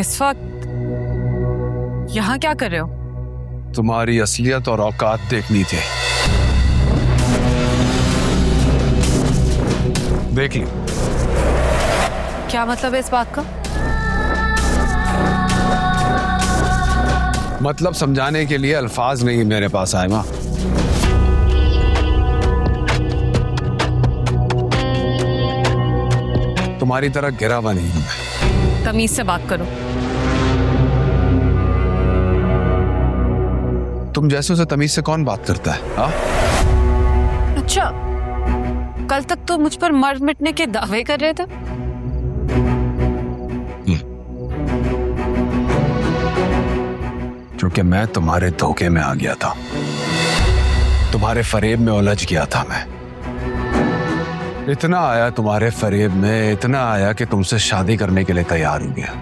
इस वक्त यहाँ क्या कर रहे हो? तुम्हारी असलियत और औकात देखनी थी। देख ली। क्या मतलब है इस बात का? मतलब समझाने के लिए अल्फाज नहीं मेरे पास आए माँ। तुम्हारी तरह गिरा हुआ नहीं हूं मैं। तमीज से बात करो। तुम जैसे उसे तमीज से कौन बात करता है? हाँ? अच्छा, कल तक तो मुझ पर मर मिटने के दावे कर रहे थे। क्योंकि मैं तुम्हारे धोखे में आ गया था, तुम्हारे फरेब में उलझ गया था मैं। इतना आया तुम्हारे फरेब में, इतना आया कि तुमसे शादी करने के लिए तैयार हो गया।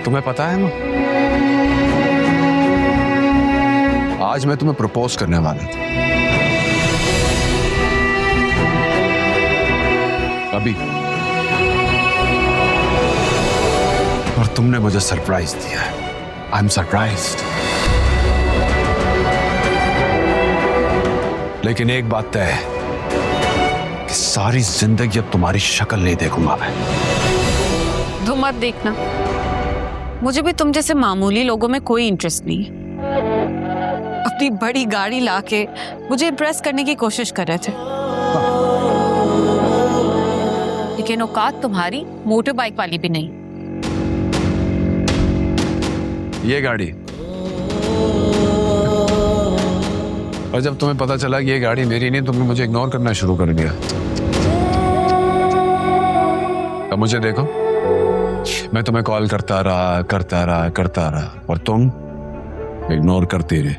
तुम्हें पता है ना, आज मैं तुम्हें प्रपोज करने वाला था। अभी। और तुमने मुझे सरप्राइज दिया है। I am surprised. लेकिन एक बात तय है कि सारी जिंदगी अब तुम्हारी शक्ल नहीं देखूंगा मैं। तुम मत देखना, मुझे भी तुम जैसे मामूली लोगों में कोई इंटरेस्ट नहीं है। अपनी बड़ी गाड़ी लाके मुझे इम्प्रेस करने की कोशिश कर रहे थे, लेकिन औकात तुम्हारी मोटर बाइक वाली भी नहीं। ये गाड़ी, और जब तुम्हें पता चला कि ये गाड़ी मेरी नहीं, तुमने मुझे इग्नोर करना शुरू कर दिया। अब मुझे देखो, मैं तुम्हें कॉल करता रहा और तुम इग्नोर करती रही।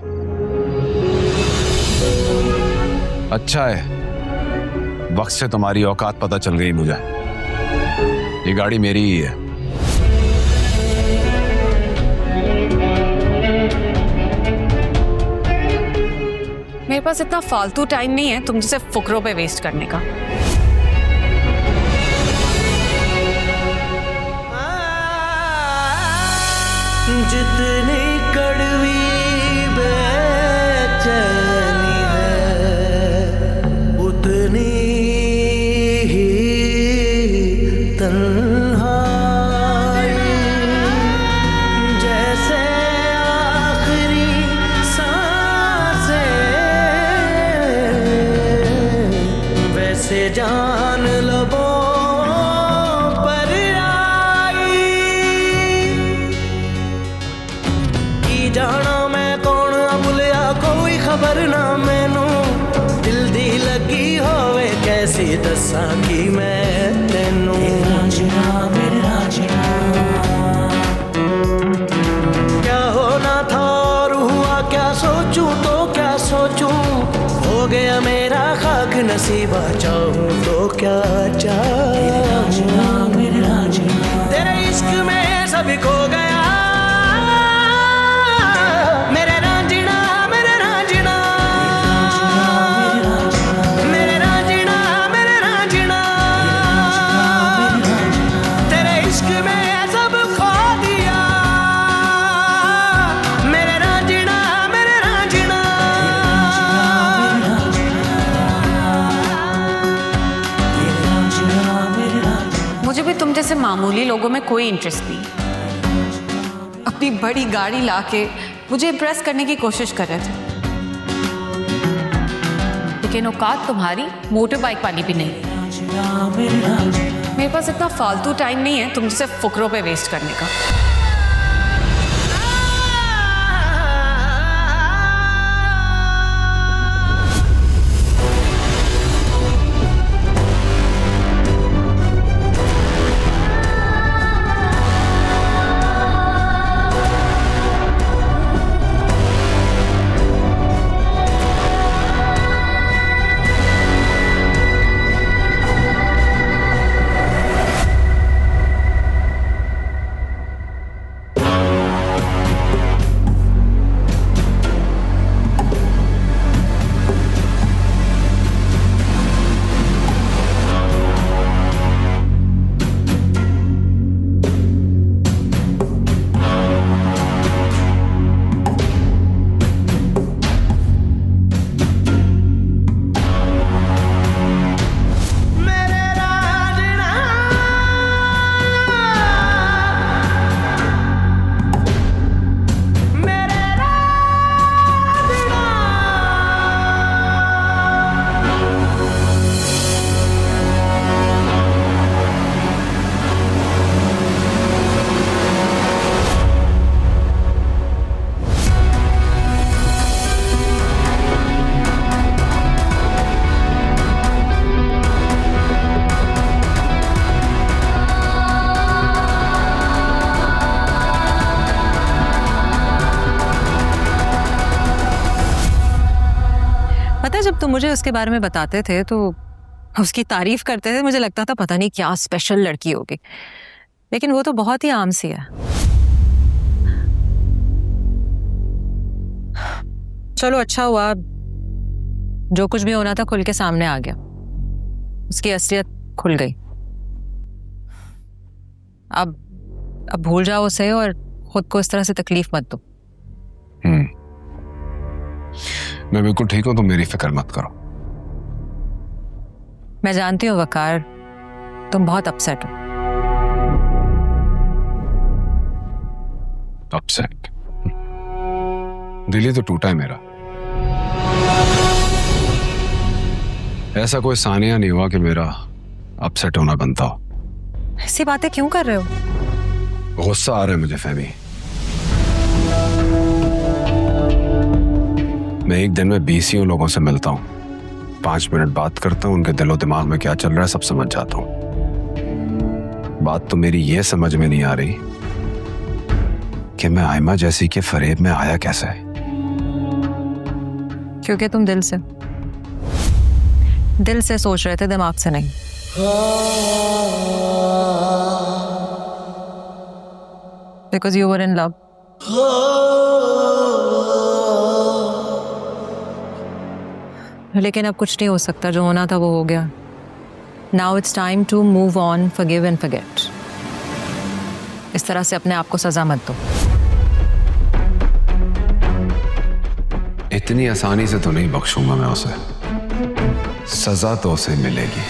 अच्छा है, वक्त से तुम्हारी औकात पता चल गई मुझे। ये गाड़ी मेरी ही है। मेरे पास इतना फालतू टाइम नहीं है तुम जैसे फुकरों पे वेस्ट करने का। जितनी कड़वी बेचैनी है, उतनी ही तन्हाई। जैसे आखिरी सांसें, वैसे जान लबों पर आई। की जाना मैं कौन भुलिया कोई खबर ना मैनू। दिल दी लगी होवे कैसी दसा की मैं तेनू। क्या होना था और हुआ क्या, सोचूं तो क्या सोचूं। हो गया मेरा खाक नसीबा, चाहूं तो क्या चाहूं। तेरे इश्क में सभी खो गया। तुम जैसे मामूली लोगों में कोई इंटरेस्ट नहीं। अपनी बड़ी गाड़ी लाके मुझे इम्प्रेस करने की कोशिश कर रहे थे, लेकिन औकात तुम्हारी मोटर बाइक वाली भी नहीं। मेरे पास इतना फालतू टाइम नहीं है तुम जैसे फुकरों पे वेस्ट करने का। जब तुम मुझे उसके बारे में बताते थे तो उसकी तारीफ करते थे, मुझे लगता था पता नहीं क्या स्पेशल लड़की होगी, लेकिन वो तो बहुत ही आम सी है। चलो अच्छा हुआ, जो कुछ भी होना था खुल के सामने आ गया, उसकी असलियत खुल गई। अब भूल जाओ उसे और खुद को इस तरह से तकलीफ मत दो। मैं बिल्कुल ठीक हूं, तुम मेरी फिक्र मत करो। मैं जानती हूँ वकार, तुम बहुत अपसेट हो। अपसेट? दिल ही तो टूटा है मेरा। ऐसा कोई सानिया नहीं हुआ कि मेरा अपसेट होना बनता हो। ऐसी बातें क्यों कर रहे हो? गुस्सा आ रहा है मुझे फहमी। मैं एक दिन में 20 लोगों से मिलता हूँ, 5 मिनट बात करता हूँ, उनके दिलो दिमाग में क्या चल रहा है सब समझ जाता हूँ। बात तो मेरी ये समझ में नहीं आ रही कि मैं आयमा जैसी के फरेब में आया कैसे। क्योंकि तुम दिल से सोच रहे थे, दिमाग से नहीं। Because you were in love. लेकिन अब कुछ नहीं हो सकता, जो होना था वो हो गया। Now it's time to move on, forgive and forget. इस तरह से अपने आप को सजा मत दो। इतनी आसानी से तो नहीं बख्शूंगा मैं उसे, सजा तो उसे मिलेगी।